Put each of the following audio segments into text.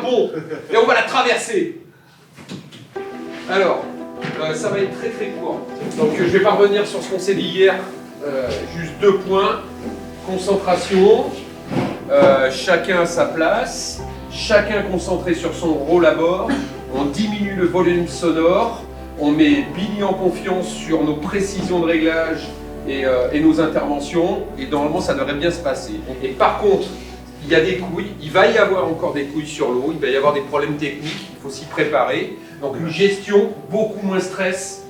pont et on va la traverser. Alors, ça va être très très court. Donc je vais pas revenir sur ce qu'on s'est dit hier. Juste 2 points. Concentration. Chacun à sa place. Chacun concentré sur son rôle à bord. On diminue le volume sonore. On met Billy en confiance sur nos précisions de réglage et nos interventions. Et normalement, ça devrait bien se passer. Et par contre, il y a des couilles. Il va y avoir encore des couilles sur l'eau. Il va y avoir des problèmes techniques. Il faut s'y préparer. Donc une gestion beaucoup moins stress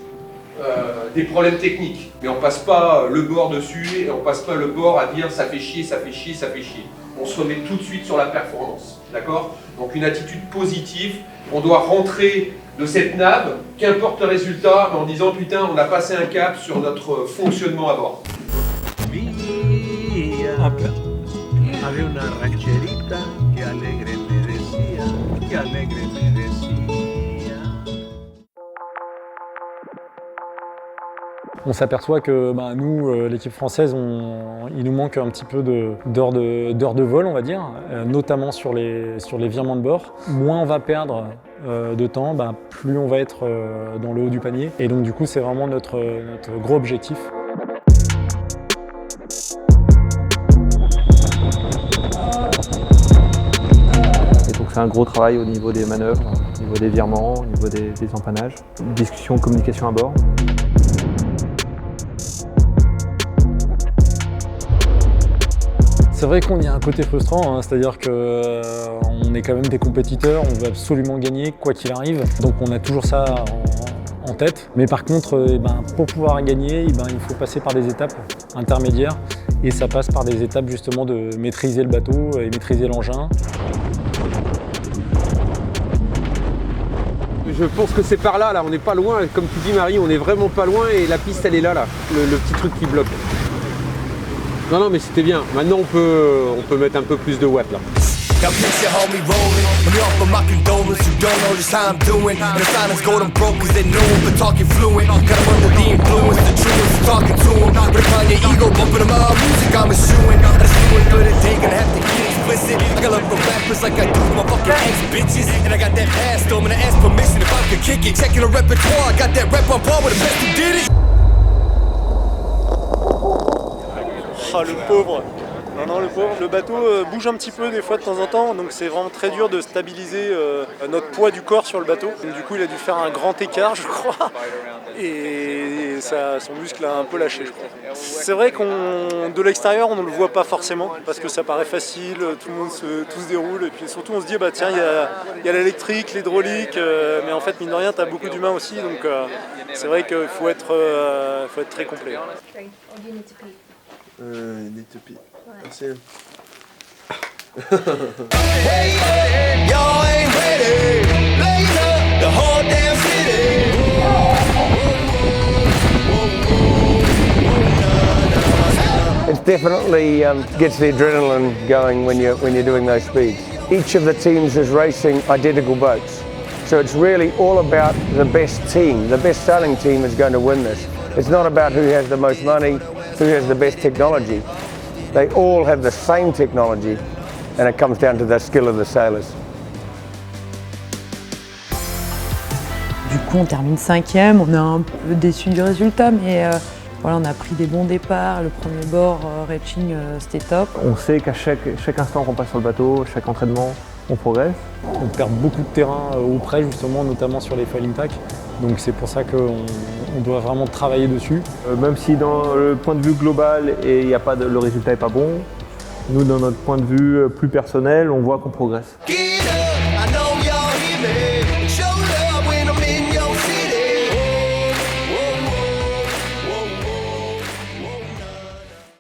des problèmes techniques. Mais on passe pas le bord dessus et on passe pas le bord à dire ça fait chier, ça fait chier, ça fait chier. On se remet tout de suite sur la performance. D'accord? Donc une attitude positive. On doit rentrer de cette nave, qu'importe le résultat, en disant putain, on a passé un cap sur notre fonctionnement à bord. Había una rancherita que alegre me decía, que alegre me decía. On s'aperçoit que nous, l'équipe française, il nous manque un petit peu d'heures de vol, on va dire, notamment sur les virements de bord. Moins on va perdre de temps, plus on va être dans le haut du panier. Et donc du coup, c'est vraiment notre gros objectif. C'est un gros travail au niveau des manœuvres, au niveau des virements, au niveau des empannages. Discussion, communication à bord. C'est vrai qu'on y a un côté frustrant, c'est-à-dire qu'on est quand même des compétiteurs, on veut absolument gagner quoi qu'il arrive. Donc on a toujours ça en tête. Mais par contre, pour pouvoir gagner, il faut passer par des étapes intermédiaires. Et ça passe par des étapes justement de maîtriser le bateau et maîtriser l'engin. Je pense que c'est par là, on n'est pas loin. Comme tu dis Marie, on n'est vraiment pas loin et la piste elle est là, le petit truc qui bloque. Non mais c'était bien. Maintenant on peut mettre un peu plus de watts là. Now picture homie rolling, when you offer my condolence, you don't know just how I'm doing. And the silence gold, I'm broke cause they know him for talking fluent. Got him under the influence, the truest, talking to him. But upon your ego, bumping him out, music I'm eschewing. I just do it for the day, gonna have to get explicit. I got love for rappers like I do my fucking ex-bitches. And I got that pass, though, I'm gonna ask permission if I could kick it. Checking the repertoire, I got that rep on par with the best who did it. Oh le pauvre! Non, le pauvre. Le bateau bouge un petit peu des fois de temps en temps, donc c'est vraiment très dur de stabiliser notre poids du corps sur le bateau. Donc, du coup, il a dû faire un grand écart, je crois, et son muscle a un peu lâché, je crois. C'est vrai de l'extérieur, on ne le voit pas forcément, parce que ça paraît facile, tout se déroule, et puis surtout on se dit, tiens, il y a l'électrique, l'hydraulique, mais en fait, mine de rien, tu as beaucoup d'humains aussi, donc c'est vrai qu'il faut être très complet. Need to pee. That's it. Y'all ain't ready, later, the whole damn city. It definitely gets the adrenaline going when you're doing those speeds. Each of the teams is racing identical boats. So it's really all about the best team. The best sailing team is going to win this. It's not about who has the most money, who has the best technology. They all have the same technology, and it comes down to the skill of the sailors. Du coup, on termine 5e, on est un peu déçu du résultat, mais voilà, on a pris des bons départs. Le premier bord, Reaching, c'était top. On sait qu'à chaque instant qu'on passe sur le bateau, chaque entraînement, on progresse. On perd beaucoup de terrain au près, justement, notamment sur les foiling packs. Donc c'est pour ça qu'on doit vraiment travailler dessus. Même si dans le point de vue global, le résultat n'est pas bon, nous, dans notre point de vue plus personnel, on voit qu'on progresse. Get